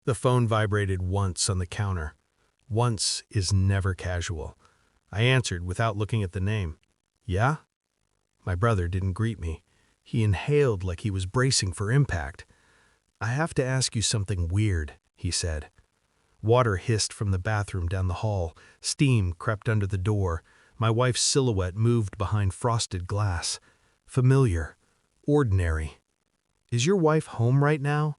The phone vibrated once on the counter. Once is never casual. I answered without looking at the name. Yeah? My brother didn't greet me. He inhaled like he was bracing for impact. I have to ask you something weird, he said. Water hissed from the bathroom down the hall. Steam crept under the door. My wife's silhouette moved behind frosted glass. Familiar. Ordinary. Is your wife home right now?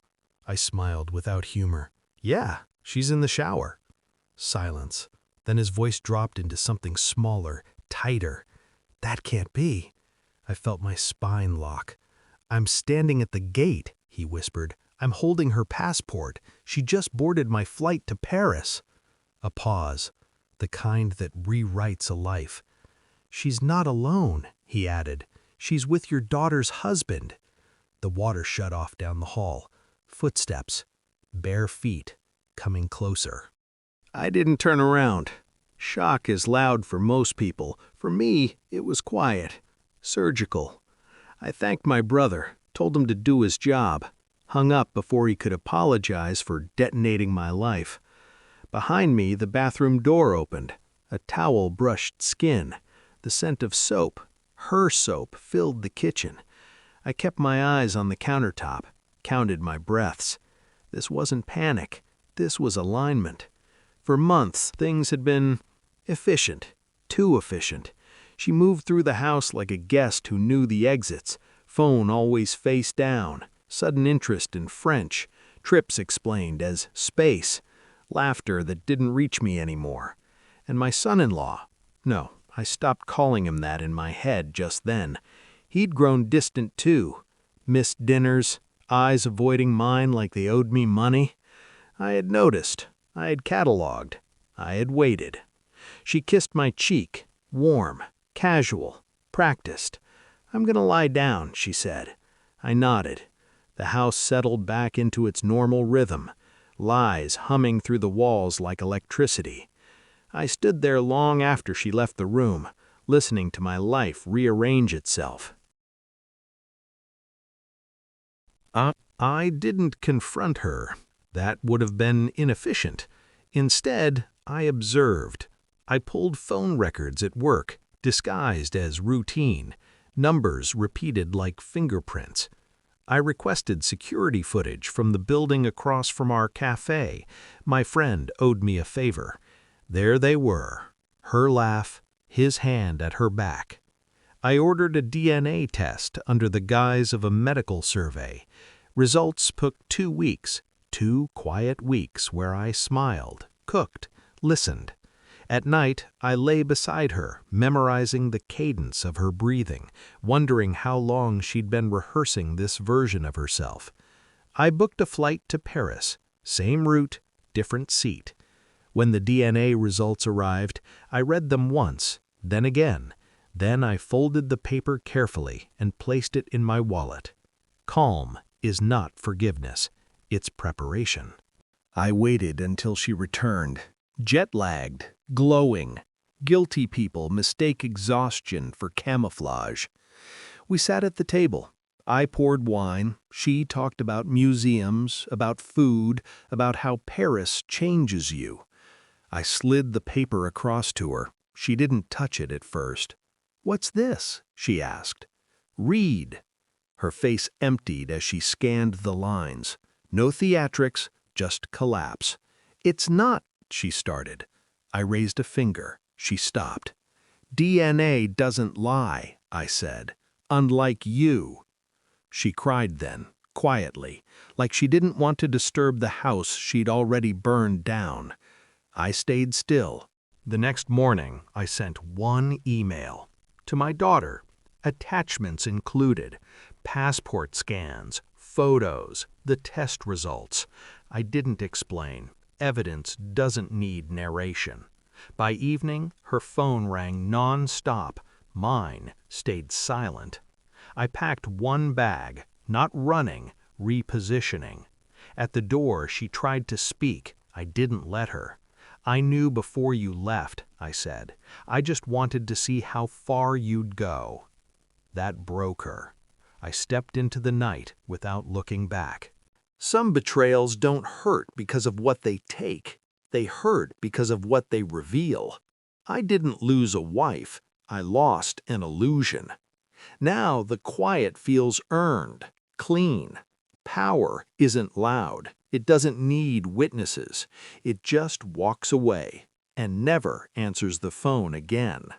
I smiled without humor. Yeah, she's in the shower. Silence. Then his voice dropped into something smaller, tighter. That can't be. I felt my spine lock. I'm standing at the gate, he whispered. I'm holding her passport. She just boarded my flight to Paris. A pause, the kind that rewrites a life. She's not alone, he added. She's with your daughter's husband. The water shut off down the hall. Footsteps, bare feet, coming closer. I didn't turn around. Shock is loud for most people. For me, it was quiet, surgical. I thanked my brother, told him to do his job, hung up before he could apologize for detonating my life. Behind me, the bathroom door opened. A towel brushed skin. The scent of soap, her soap, filled the kitchen. I kept my eyes on the countertop, counted my breaths. This wasn't panic. This was alignment. For months, things had been efficient, too efficient. She moved through the house like a guest who knew the exits, phone always face down, sudden interest in French, trips explained as space, laughter that didn't reach me anymore. And my son-in-law, no, I stopped calling him that in my head just then. He'd grown distant too, missed dinners, eyes avoiding mine like they owed me money. I had noticed, I had catalogued, I had waited. She kissed my cheek, warm, casual, practiced. I'm gonna lie down, she said. I nodded. The house settled back into its normal rhythm, lies humming through the walls like electricity. I stood there long after she left the room, listening to my life rearrange itself. I didn't confront her. That would have been inefficient. Instead, I observed. I pulled phone records at work, disguised as routine, numbers repeated like fingerprints. I requested security footage from the building across from our cafe. My friend owed me a favor. There they were, her laugh, his hand at her back. I ordered a DNA test under the guise of a medical survey. Results took 2 weeks, 2 quiet weeks where I smiled, cooked, listened. At night, I lay beside her, memorizing the cadence of her breathing, wondering how long she'd been rehearsing this version of herself. I booked a flight to Paris, same route, different seat. When the DNA results arrived, I read them once, then again. Then I folded the paper carefully and placed it in my wallet. Calm is not forgiveness, it's preparation. I waited until she returned, jet-lagged, glowing. Guilty people mistake exhaustion for camouflage. We sat at the table. I poured wine. She talked about museums, about food, about how Paris changes you. I slid the paper across to her. She didn't touch it at first. "What's this?" she asked. "Read." Her face emptied as she scanned the lines. No theatrics, just collapse. "It's not," she started. I raised a finger. She stopped. "DNA doesn't lie," I said. "Unlike you." She cried then, quietly, like she didn't want to disturb the house she'd already burned down. I stayed still. The next morning, I sent one email. To my daughter, attachments included, passport scans, photos, the test results. I didn't explain. Evidence doesn't need narration. By evening, her phone rang non-stop. Mine stayed silent. I packed one bag, not running, repositioning. At the door, she tried to speak. I didn't let her. "I knew before you left," I said. "I just wanted to see how far you'd go." That broke her. I stepped into the night without looking back. Some betrayals don't hurt because of what they take. They hurt because of what they reveal. I didn't lose a wife. I lost an illusion. Now the quiet feels earned, clean. Power isn't loud. It doesn't need witnesses. It just walks away and never answers the phone again.